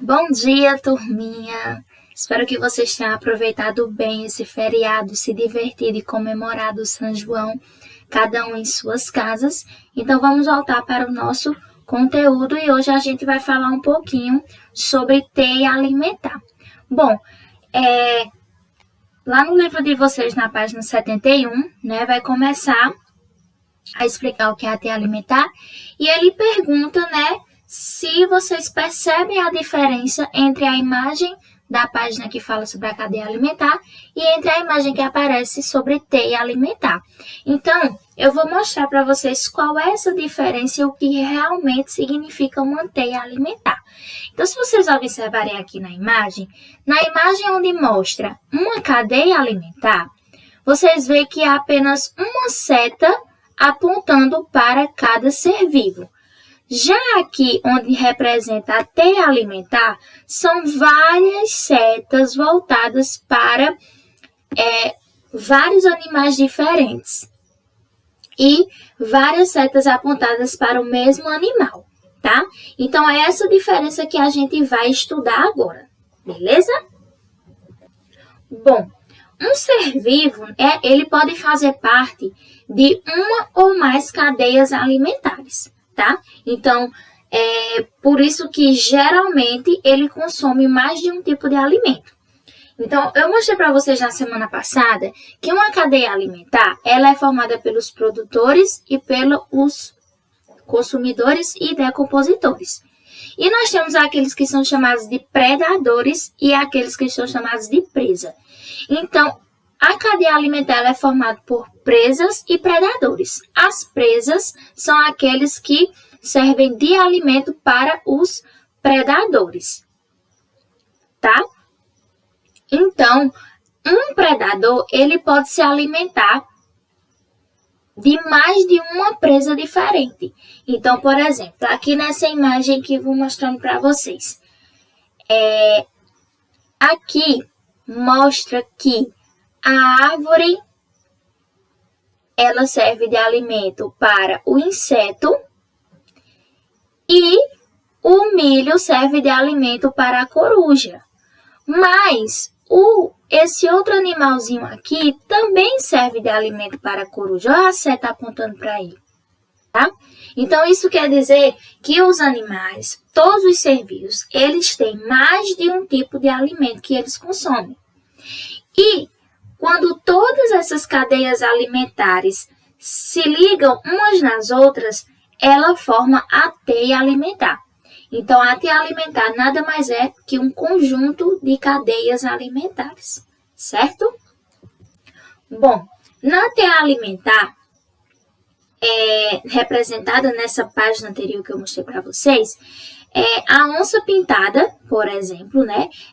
Bom dia, turminha! Espero que vocês tenham aproveitado bem esse feriado, se divertido e comemorado o São João, cada um em suas casas. Então vamos voltar para o nosso conteúdo e hoje a gente vai falar um pouquinho sobre teia alimentar. Bom, lá no livro de vocês, na página 71, vai começar a explicar o que é a teia alimentar e ele pergunta, se vocês percebem a diferença entre a imagem da página que fala sobre a cadeia alimentar e entre a imagem que aparece sobre teia alimentar. Então, eu vou mostrar para vocês qual é essa diferença e o que realmente significa uma teia alimentar. Então, se vocês observarem aqui na imagem onde mostra uma cadeia alimentar, vocês veem que há apenas uma seta apontando para cada ser vivo. Já aqui, onde representa a teia alimentar, são várias setas voltadas para vários animais diferentes e várias setas apontadas para o mesmo animal, tá? Então, é essa diferença que a gente vai estudar agora, beleza? Bom, um ser vivo, ele pode fazer parte de uma ou mais cadeias alimentares. Tá? Então, por isso que geralmente ele consome mais de um tipo de alimento. Então, eu mostrei para vocês na semana passada que uma cadeia alimentar ela é formada pelos produtores e pelos consumidores e decompositores. E nós temos aqueles que são chamados de predadores e aqueles que são chamados de presa. Então, a cadeia alimentar ela é formada por presas e predadores. As presas são aqueles que servem de alimento para os predadores, tá? Então, um predador ele pode se alimentar de mais de uma presa diferente. Então, por exemplo, aqui nessa imagem que eu vou mostrando para vocês, aqui mostra que a árvore, ela serve de alimento para o inseto e o milho serve de alimento para a coruja. Mas esse outro animalzinho aqui também serve de alimento para a coruja. Olha a seta apontando para ele, tá? Então, isso quer dizer que os animais, todos os ser vivos, eles têm mais de um tipo de alimento que eles consomem. E quando todas essas cadeias alimentares se ligam umas nas outras, ela forma a teia alimentar. Então, a teia alimentar nada mais é que um conjunto de cadeias alimentares, certo? Bom, na teia alimentar, representada nessa página anterior que eu mostrei para vocês, a onça pintada, por exemplo,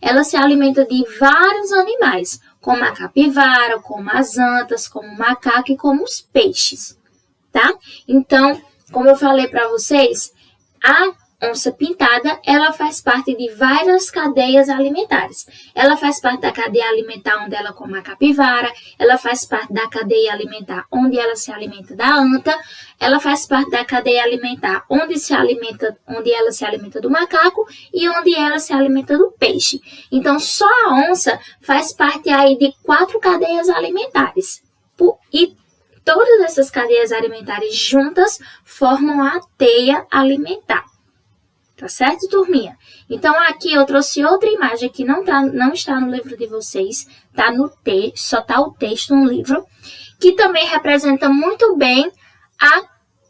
ela se alimenta de vários animais, como a capivara, como as antas, como o macaco e como os peixes, tá? Então, como eu falei para vocês, a onça pintada, ela faz parte de várias cadeias alimentares. Ela faz parte da cadeia alimentar onde ela come a capivara, ela faz parte da cadeia alimentar onde ela se alimenta da anta, ela faz parte da cadeia alimentar onde ela se alimenta do macaco e onde ela se alimenta do peixe. Então, só a onça faz parte aí de 4 cadeias alimentares. E todas essas cadeias alimentares juntas formam a teia alimentar. Tá certo, turminha? Então, aqui eu trouxe outra imagem que não está no livro de vocês, tá no texto, só tá o texto no livro, que também representa muito bem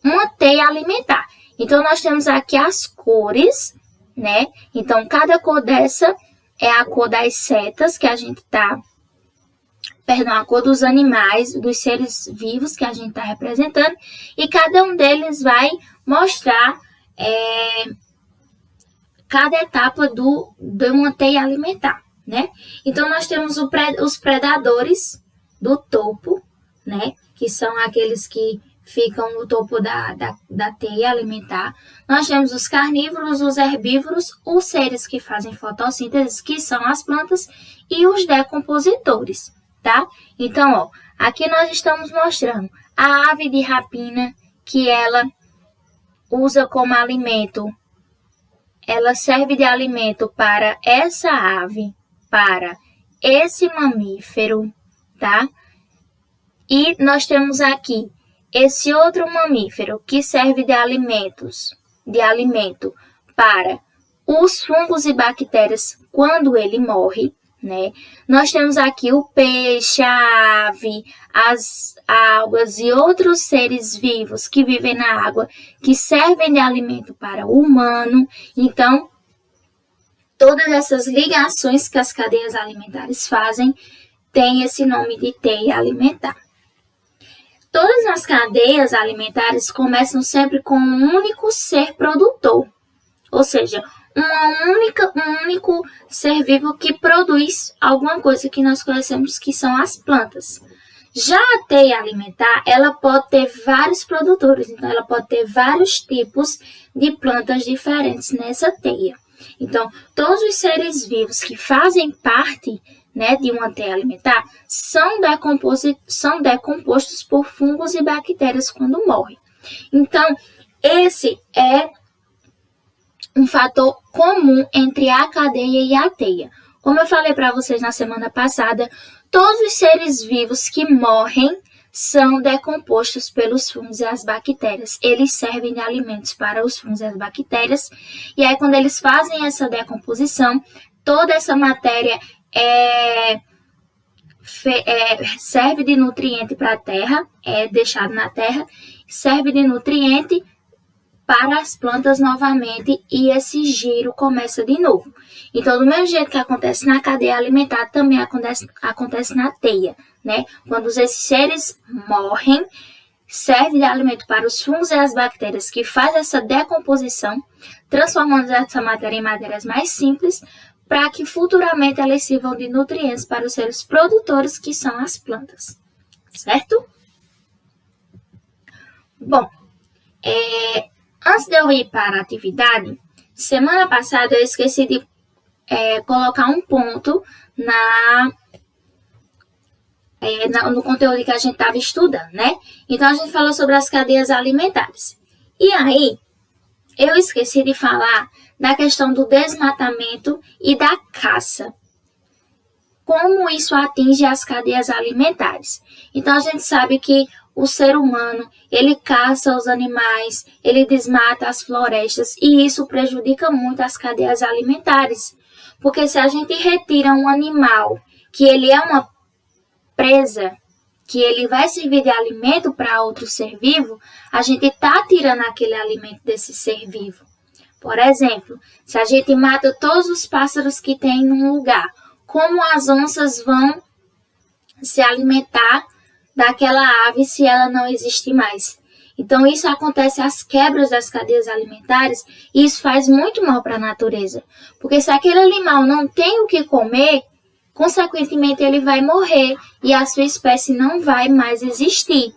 uma teia alimentar. Então, nós temos aqui as cores, Então, cada cor dessa é a cor das setas que a gente a cor dos animais, dos seres vivos que a gente está representando, e cada um deles vai mostrar cada etapa de uma teia alimentar, Então, nós temos os predadores do topo, que são aqueles que ficam no topo da teia alimentar. Nós temos os carnívoros, os herbívoros, os seres que fazem fotossíntese, que são as plantas, e os decompositores, tá? Então, aqui nós estamos mostrando a ave de rapina, que ela usa como alimento ela serve de alimento para essa ave, para esse mamífero, tá? E nós temos aqui esse outro mamífero que serve de alimento para os fungos e bactérias quando ele morre, né? Nós temos aqui o peixe, a ave, as algas e outros seres vivos que vivem na água que servem de alimento para o humano. Então, todas essas ligações que as cadeias alimentares fazem têm esse nome de teia alimentar. Todas as cadeias alimentares começam sempre com um único ser produtor, ou seja, um único ser vivo que produz alguma coisa que nós conhecemos que são as plantas. Já a teia alimentar, ela pode ter vários produtores, então ela pode ter vários tipos de plantas diferentes nessa teia. Então, todos os seres vivos que fazem parte, né, de uma teia alimentar são decompostos por fungos e bactérias quando morrem. Então, esse é um fator comum entre a cadeia e a teia. Como eu falei para vocês na semana passada, todos os seres vivos que morrem são decompostos pelos fungos e as bactérias. Eles servem de alimentos para os fungos e as bactérias. E aí, quando eles fazem essa decomposição, toda essa matéria serve de nutriente para a terra, é deixado na terra, serve de nutriente para as plantas novamente e esse giro começa de novo. Então, do mesmo jeito que acontece na cadeia alimentar, também acontece na teia, né? Quando esses seres morrem, serve de alimento para os fungos e as bactérias que fazem essa decomposição, transformando essa matéria em matérias mais simples, para que futuramente elas sirvam de nutrientes para os seres produtores, que são as plantas, certo? Bom, antes de eu ir para a atividade, semana passada eu esqueci de colocar um ponto no conteúdo que a gente estava estudando, né? Então, a gente falou sobre as cadeias alimentares. E aí, eu esqueci de falar da questão do desmatamento e da caça. Como isso atinge as cadeias alimentares? Então, a gente sabe que o ser humano, ele caça os animais, ele desmata as florestas e isso prejudica muito as cadeias alimentares. Porque se a gente retira um animal que ele é uma presa, que ele vai servir de alimento para outro ser vivo, a gente está tirando aquele alimento desse ser vivo. Por exemplo, se a gente mata todos os pássaros que tem num lugar, como as onças vão se alimentar daquela ave se ela não existe mais? Então, isso acontece às quebras das cadeias alimentares e isso faz muito mal para a natureza. Porque se aquele animal não tem o que comer, consequentemente ele vai morrer e a sua espécie não vai mais existir.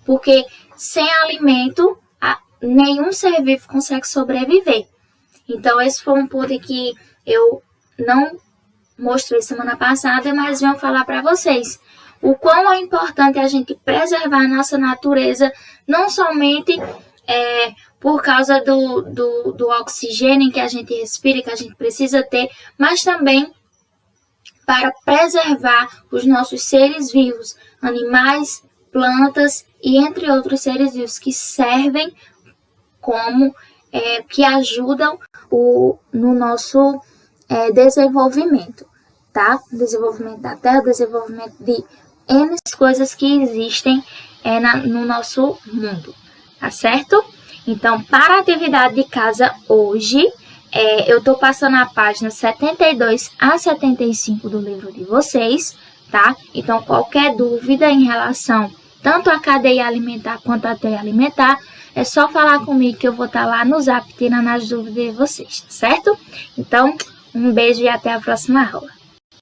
Porque sem alimento, nenhum ser vivo consegue sobreviver. Então, esse foi um ponto que eu não mostrei semana passada, mas venho falar para vocês. O quão é importante a gente preservar a nossa natureza, não somente por causa do oxigênio que a gente respira, que a gente precisa ter, mas também para preservar os nossos seres vivos, animais, plantas e entre outros seres vivos que servem como, que ajudam no nosso desenvolvimento, tá? Desenvolvimento da terra, desenvolvimento de N coisas que existem no nosso mundo, tá certo? Então, para a atividade de casa hoje, eu estou passando a página 72 a 75 do livro de vocês, tá? Então, qualquer dúvida em relação tanto à cadeia alimentar quanto à teia alimentar, é só falar comigo que eu vou estar lá no Zap tirando as dúvidas de vocês, tá certo? Então, um beijo e até a próxima aula.